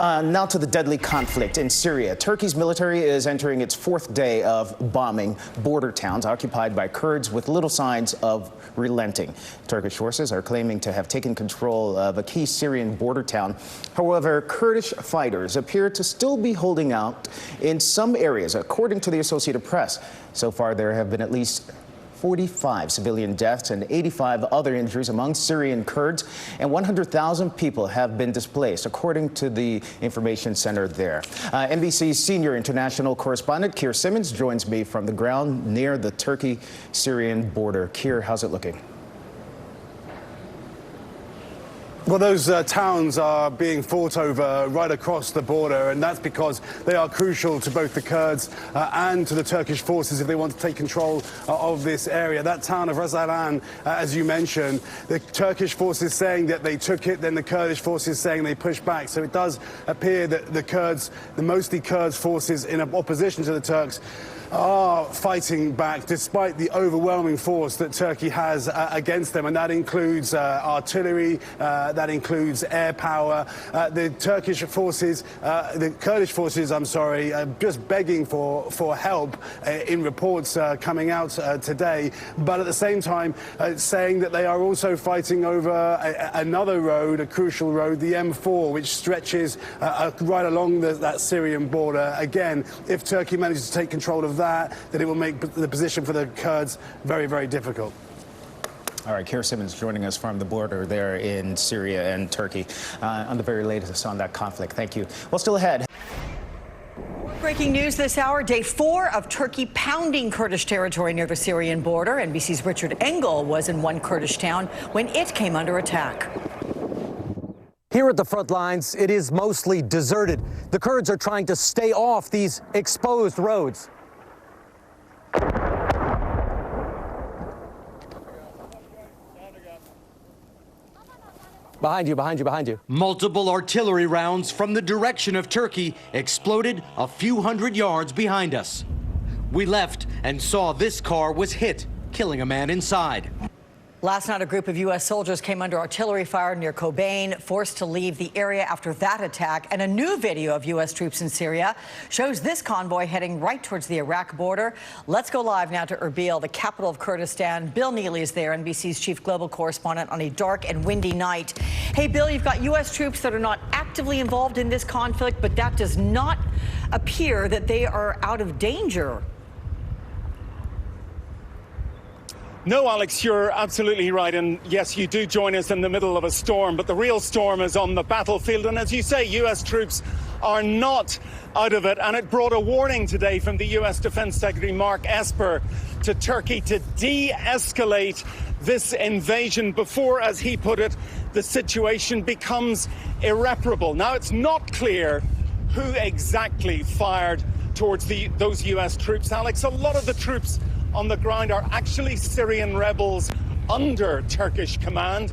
Now to the deadly conflict in Syria. Turkey's military is entering its fourth day of bombing border towns occupied by Kurds with little signs of relenting. Turkish forces are claiming to have taken control of a key Syrian border town. However, Kurdish fighters appear to still be holding out in some areas, according to the Associated Press. So far, there have been at least 45 civilian deaths and 85 other injuries among Syrian Kurds, and 100,000 people have been displaced, according to the information center there. NBC's senior international correspondent, Keir Simmons, joins me from the ground near the Turkey-Syrian border. Keir, how's it looking? Well, those towns are being fought over right across the border, and that's because they are crucial to both the Kurds and to the Turkish forces if they want to take control of this area. That town of Ras Al-Ain, as you mentioned, the Turkish forces saying that they took it, then the Kurdish forces saying they pushed back. So it does appear that the Kurds, the mostly Kurds forces in opposition to the Turks, are fighting back despite the overwhelming force that Turkey has against them, and that includes artillery, that includes air power. The Turkish forces, the Kurdish forces, I'm sorry, just begging for help in reports coming out today, but at the same time saying that they are also fighting over another road, a crucial road, the M4, which stretches right along that Syrian border. Again, if Turkey manages to take control of that it will make the position for the Kurds very, very difficult. All right, Keir Simmons joining us from the border there in Syria and Turkey on the very latest on that conflict. Thank you. Well, still ahead. Breaking news this hour, day 4 of Turkey pounding Kurdish territory near the Syrian border. NBC's Richard Engel was in one Kurdish town when it came under attack. Here at the front lines, it is mostly deserted. The Kurds are trying to stay off these exposed roads. Behind you, behind you, behind you. Multiple artillery rounds from the direction of Turkey exploded a few hundred yards behind us. We left and saw this car was hit, killing a man inside. Last night, a group of U.S. soldiers came under artillery fire near Kobane, forced to leave the area after that attack. And a new video of U.S. troops in Syria shows this convoy heading right towards the Iraq border. Let's go live now to Erbil, the capital of Kurdistan. Bill Neely is there, NBC's chief global correspondent, on a dark and windy night. Hey, Bill, you've got U.S. troops that are not actively involved in this conflict, but that does not appear that they are out of danger. No, Alex, you're absolutely right. And yes, you do join us in the middle of a storm, but the real storm is on the battlefield. And as you say, U.S. troops are not out of it. And it brought a warning today from the U.S. Defense Secretary Mark Esper to Turkey to de-escalate this invasion before, as he put it, the situation becomes irreparable. Now, it's not clear who exactly fired towards those U.S. troops, Alex. A lot of the troops on the ground are actually Syrian rebels under Turkish command,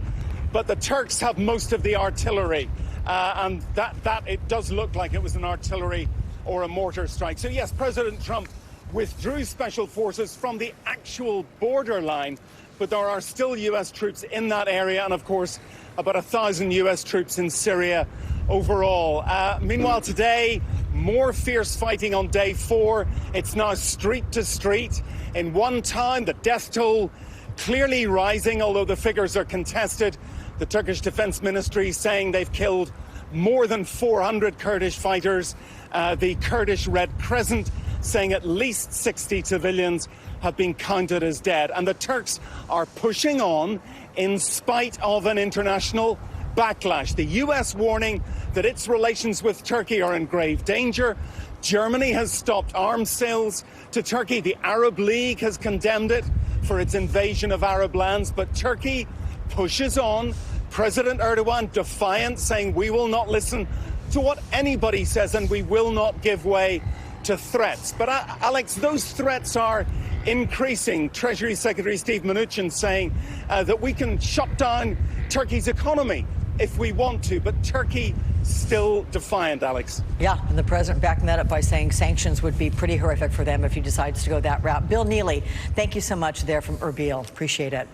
but the Turks have most of the artillery, and that it does look like it was an artillery or a mortar strike. So yes, President Trump withdrew special forces from the actual borderline, but there are still U.S. troops in that area, and of course about 1,000 U.S. troops in Syria overall. Meanwhile, today, more fierce fighting on day 4. It's now street to street. In one town, the death toll clearly rising, although the figures are contested. The Turkish Defense Ministry saying they've killed more than 400 Kurdish fighters. The Kurdish Red Crescent saying at least 60 civilians have been counted as dead. And the Turks are pushing on in spite of an international backlash. The US warning that its relations with Turkey are in grave danger. Germany has stopped arms sales to Turkey. The Arab League has condemned it for its invasion of Arab lands. But Turkey pushes on. President Erdogan defiant, saying we will not listen to what anybody says and we will not give way to threats. But Alex, those threats are increasing. Treasury Secretary Steve Mnuchin saying that we can shut down Turkey's economy if we want to, but Turkey still defiant, Alex. Yeah, and the president backing that up by saying sanctions would be pretty horrific for them if he decides to go that route. Bill Neely, thank you so much there from Erbil. Appreciate it.